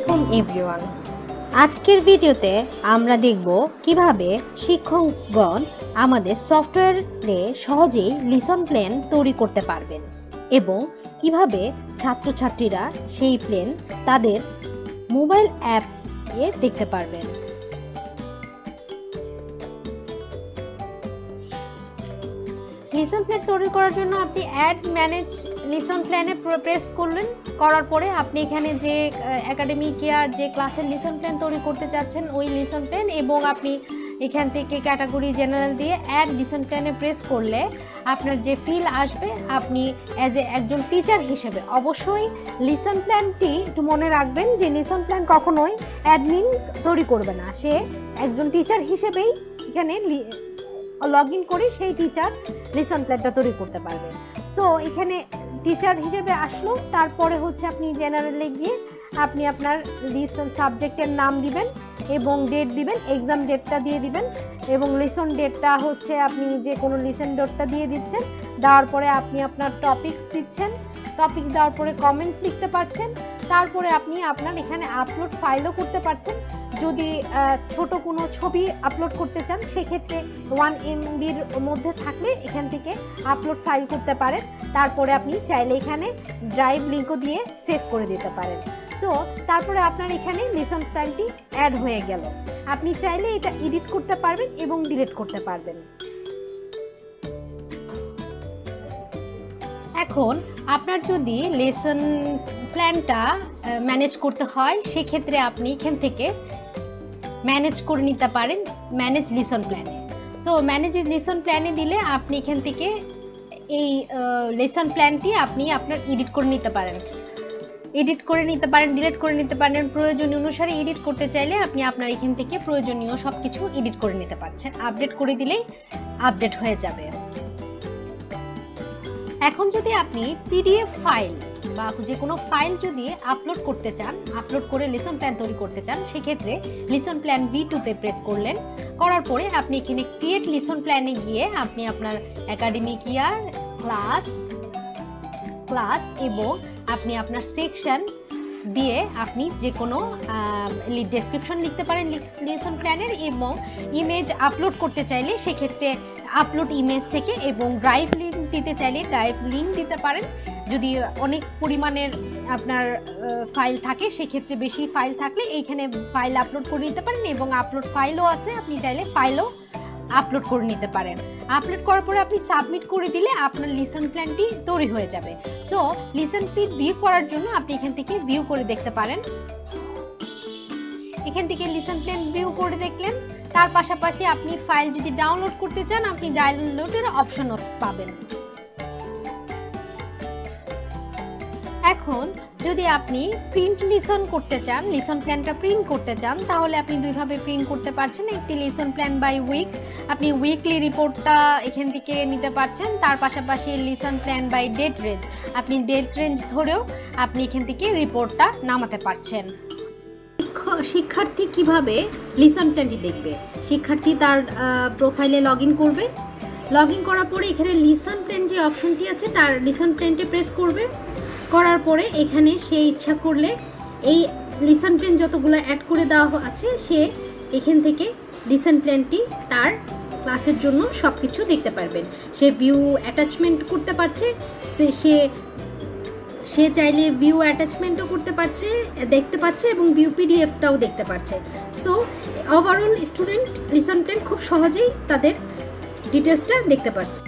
আলাইকুম এভরিওয়ান। আজকের ভিডিওতে আমরা দেখব কিভাবে শিক্ষকগণ আমাদের সফটওয়্যারে সহজেই লিসন প্ল্যান তৈরি করতে পারবেন এবং কিভাবে ছাত্রছাত্রীরা সেই প্ল্যান তাদের মোবাইল অ্যাপে দেখতে পারবেন। লিসন প্ল্যান তৈরি করার জন্য আপনি অ্যাড ম্যানেজ লিসন প্ল্যানে প্রেস করলেন, করার পরে আপনি এখানে যে একাডেমিক ইয়ার যে ক্লাসের লিসন প্ল্যান তৈরি করতে চাচ্ছেন ওই লিসন প্ল্যান এবং আপনি এখান থেকে ক্যাটাগরি জেনারেল দিয়ে অ্যাড লিসন প্ল্যানে প্রেস করলে আপনার যে ফিল আসবে, আপনি একজন টিচার হিসেবে অবশ্যই লিসন প্ল্যানটি একটু মনে রাখবেন যে লিসন প্ল্যান কখনোই অ্যাডমিন তৈরি করবে না, সে একজন টিচার হিসেবেই এখানে লগ ইন করে সেই টিচার লিসন প্ল্যানটা তৈরি করতে পারবে। সো এখানে টিচার হিসেবে আসলো, তারপরে হচ্ছে আপনি জেনারেলে গিয়ে আপনি আপনার লিসন সাবজেক্টের নাম দিবেন এবং ডেট দিবেন, এক্সাম ডেটটা দিয়ে দিবেন এবং লিসন ডেটটা হচ্ছে আপনি যে কোনো লিসন ডেটটা দিয়ে দিচ্ছেন। দেওয়ার পরে আপনি আপনার টপিকস দিচ্ছেন, টপিক দেওয়ার পরে কমেন্ট লিখতে পারছেন, তারপরে আপনি আপনার এখানে আপলোড ফাইলও করতে পারছেন। যদি ছোট কোনো ছবি আপলোড করতে চান সেক্ষেত্রে 1 MBর মধ্যে থাকলে এখান থেকে আপলোড ফাইল করতে পারেন। তারপরে আপনি চাইলে এখানে ড্রাইভ লিঙ্কও দিয়ে সেভ করে দিতে পারেন। সো তারপরে আপনার এখানে লিসন প্ল্যানটি অ্যাড হয়ে গেল। আপনি চাইলে এটা এডিট করতে পারবেন এবং ডিলিট করতে পারবেন। এখন আপনার যদি লেসন প্ল্যানটা ম্যানেজ করতে হয় সেক্ষেত্রে আপনি এখান থেকে ম্যানেজ করে নিতে পারেন ম্যানেজ লিসন প্ল্যানে। সো ম্যানেজ লিসন প্ল্যানে দিলে আপনি এখান থেকে এই লেসন প্ল্যানটি আপনি আপনার এডিট করে নিতে পারেন, ডিলিট করে নিতে পারেন। প্রয়োজনীয় অনুসারে এডিট করতে চাইলে আপনি আপনার এখান থেকে প্রয়োজনীয় সবকিছু এডিট করে নিতে পারছেন। আপডেট করে দিলেই আপডেট হয়ে যাবে। এখন যদি আপনি পিডিএফ ফাইল বা যে কোনো ফাইল যদি আপলোড করতে চান, আপলোড করে লিসন প্ল্যান তৈরি করতে চান, সেক্ষেত্রে লিসন প্ল্যান V2-তে প্রেস করলেন, করার পরে আপনি এখানে ক্রিয়েট লিসন প্ল্যানে গিয়ে আপনি আপনার একাডেমিক ইয়ার ক্লাস এবং আপনি আপনার সেকশন দিয়ে আপনি যে কোনো ডেসক্রিপশন লিখতে পারেন লিসন প্ল্যানের এবং ইমেজ আপলোড করতে চাইলে সেক্ষেত্রে আপলোড ইমেজ থেকে এবং ড্রাইভ লিঙ্ক দিতে চাইলে ড্রাইভ লিঙ্ক দিতে পারেন। যদি অনেক পরিমাণের আপনার ফাইল থাকে সেক্ষেত্রে বেশি ফাইল থাকলে এইখানে ফাইল আপলোড করে নিতে পারেন এবং আপলোড ফাইলও আছে, আপনি চাইলে ফাইলও আপলোড করে নিতে পারেন। আপলোড করার পরে আপনি সাবমিট করে দিলে আপনার লিসন প্ল্যানটি তৈরি হয়ে যাবে। সো লিসন প্ল্যান ভিউ করার জন্য আপনি এখান থেকে ভিউ করে দেখতে পারেন। এখান থেকে লিসন প্ল্যান ভিউ করে দেখলেন, তার পাশাপাশি আপনি ফাইল যদি ডাউনলোড করতে চান আপনি ডাউনলোডের অপশনও পাবেন। এখন যদি আপনি প্রিন্ট লিসন করতে চান, লিসন প্ল্যানটা প্রিন্ট করতে চান, তাহলে আপনি দুইভাবে প্রিন্ট করতে পারছেন। একটি লিসন প্ল্যান বাই উইক, আপনি উইকলি রিপোর্টটা এখান থেকে নিতে পারছেন। তার পাশাপাশি lesson plan by date range, আপনি ডেট রেঞ্জ ধরেও আপনি এখান থেকে রিপোর্টটা নামাতে পারছেন। শিক্ষার্থী কিভাবে লিসন প্ল্যানটি দেখবে? শিক্ষার্থী তার প্রোফাইলে লগ ইন করবে, লগ ইন করার পরে এখানে লিসন প্ল্যান যে অপশনটি আছে তার লিসন প্ল্যানটি প্রেস করবে, করার পরে এখানে সে ইচ্ছা করলে এই লিসন প্ল্যান যতগুলো অ্যাড করে দেওয়া আছে সে এখান থেকে লিসন প্ল্যানটি তার ক্লাসের জন্য সব কিছু দেখতে পারবেন। সে ভিউ অ্যাটাচমেন্ট করতে পারছে, সে চাইলে ভিউ অ্যাটাচমেন্টও করতে পারছে, দেখতে পাচ্ছে এবং ভিউ পিডিএফটাও দেখতে পারছে। So overall student lesson plan খুব সহজেই তাদের ডিটেলসটা দেখতে পাচ্ছে।